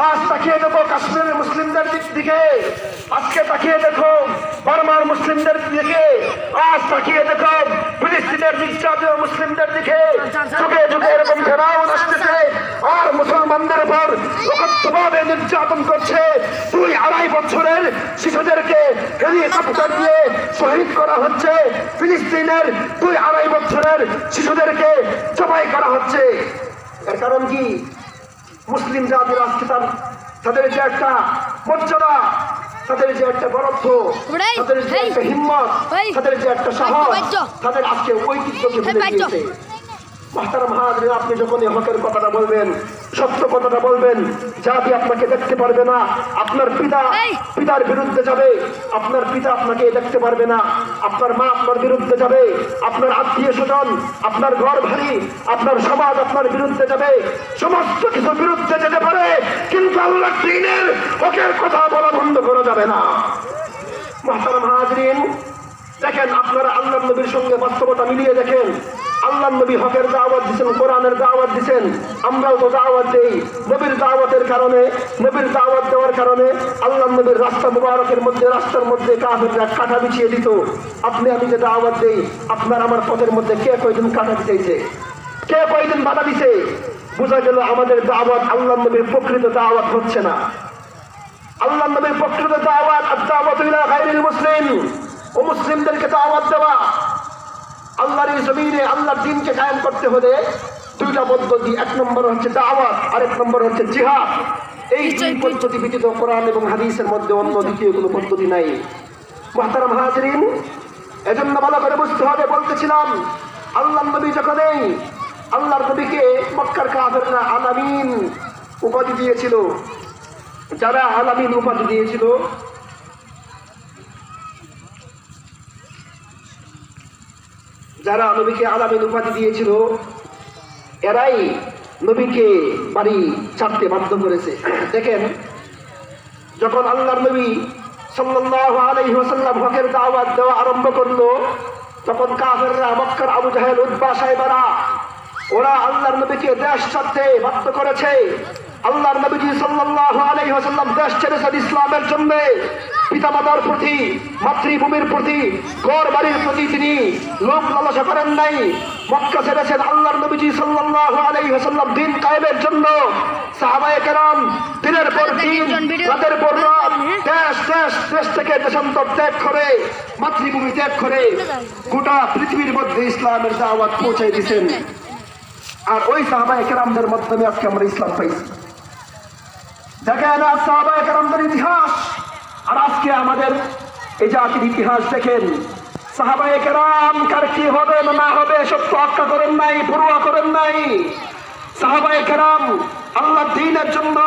আজ তাকিয়ে দেখো কাশ্মীরের মুসলিমদের দিকে, আজকে তাকিয়ে দেখো বার্মার মুসলিমদের দিকে, আজ তাকিয়ে দেখো ফিলিস্তিনের নির্যাতিত মুসলিমদের দিকে। যুগে যুগে এরকম ফেরাউন আসতেছে আর মুসলমানদের উপর অকথ্যভাবে নির্যাতন করছে। 2-2.5 বছরের শিশুদেরকে হেলিকপ্টার দিয়ে শহীদ করা হচ্ছে, ফিলিস্তিনের 2-2.5 বছরের শিশুদেরকে জবাই করা হচ্ছে। এর কারণ কি? মুসলিম জাতির আজকে তাদের যে একটা মর্যাদা, তাদের যে একটা বরত্ব, তাদের যে একটা হিম্মত, তাদের যে একটা সাহস, তাদের আজকে ঐতিহ্যকে ভুলে গিয়েছে। মাহতারাম হাজরিন, আপনি যখন হকের কথাটা বলবেন, সত্য কথাটা বলবেন, জাতি আপনাকে দেখতে পারবে না, আপনার পিতার বিরুদ্ধে যাবে, আপনার পিতা আপনাকে দেখতে পারবে না, আপনার মা আপনার বিরুদ্ধে যাবে, আপনার আত্মীয় স্বজন, আপনার ঘর বাড়ি, আপনার সমাজ আপনার বিরুদ্ধে যাবে, সমস্ত কিছু বিরুদ্ধে যেতে পারে, কিন্তু আল্লাহর দ্বীনের হকের কথা বলা বন্ধ করা যাবে না। মাহতারাম হাজরিন, দেখেন আপনারা আল্লাহর নবীর সঙ্গে বাস্তবতা মিলিয়ে দেখেন। আল্লাহর নবী হকের দাওয়াত দিচ্ছেন, কোরআনের দাওয়াত দিচ্ছেন, আমরাও তো দাওয়াত দেই। নবীর দাওয়াতের কারণে, নবীর দাওয়াত দেওয়ার কারণে আল্লাহর নবীর রাস্তা মুবারকের মধ্যে, রাস্তার মধ্যে কাফিররা কাঁটা বিছিয়ে দিত। আপনি আমি যে দাওয়াত দেই, আপনার আমার পথের মধ্যে কে কয়দিন কাঁটা বিছিয়েছে, কে কয়দিন বাধা দিছে? বোঝা গেল আমাদের দাওয়াত আল্লাহর নবীর প্রকৃত দাওয়াত হচ্ছে না। আল্লাহর নবীর প্রকৃত দাওয়াত আদ-দাওয়াতু ইলা গায়রিল মুসলিম, ও মুসলিমদেরকে দাওয়াত দেওয়া। আল্লাহর এই জমিনে আল্লাহর দ্বীনকে কায়েম করতে হলে 2টা পদ্ধতি, 1 নম্বর হচ্ছে দাওয়াত, আর 1 নম্বর হচ্ছে জিহাদ। এই 2 পদ্ধতি ব্যতীত কোরআন এবং হাদিসের মধ্যে অন্য দ্বিতীয় কোনো পদ্ধতি নাই। মুহতারাম হাজিরিন, এজন্য ভালো করে বুঝতে হবে। বলতেছিলাম, আল্লাহর নবী যখন এই আল্লাহর নবীকে মক্কার কাফেররা আলামিন উপাধি দিয়েছিল, যারা আলামিন উপাধি দিয়েছিল, যারা নবীকে আলামিন উপাধি দিয়েছিল, এরাই নবীকে বাড়ি ছাড়তে বাধ্য করেছে। দেখেন, যখন আল্লাহর নবী সাল্লাল্লাহু আলাইহি ওয়াসাল্লাম হকের দাওয়াত দেওয়া আরম্ভ করলো, তখন কাফেররা, মক্কার আবু জাহেল, উতবা, সাইবারা, ওরা আল্লাহর নবীকে দেশ ছাড়তে বাধ্য করেছে। আল্লাহর নবীজি সাল্লাল্লাহু আলাইহি ওয়াসাল্লাম দেশ ছেড়েছেন ইসলামের জন্য। পিতামাতার প্রতি, মাতৃভূমির প্রতি, ঘর বাড়ির প্রতি তিনি লোভ লালসা করেন নাই। মক্কা ছেড়েছেন আল্লাহর নবীজি সাল্লাল্লাহু আলাইহি ওয়াসাল্লাম দ্বীন কায়েমের জন্য। সাহাবায়ে কেরাম দিনের পর দিন, রাতের পর রাত, দেশ থেকে দেশান্তর ত্যাগ করে, মাতৃভূমি ত্যাগ করে গোটা পৃথিবীর মধ্যে ইসলামের দাওয়াত পৌঁছে দিয়েছেন। আর ওই সাহাবায়ে কেরামদের মাধ্যমে আজকে আমরা ইসলাম পাইছি। দেখেন সাহাবায়ে কেরামদের ইতিহাস আর আজকে আমাদের এই জাতির ইতিহাস দেখেন। সাহাবায়ে কেরাম কার কি হবে না হবে সব তোয়াক্কা করেন নাই, পরোয়া করেন নাই। সাহাবায়ে কেরাম আল্লাহর দ্বীনের জন্য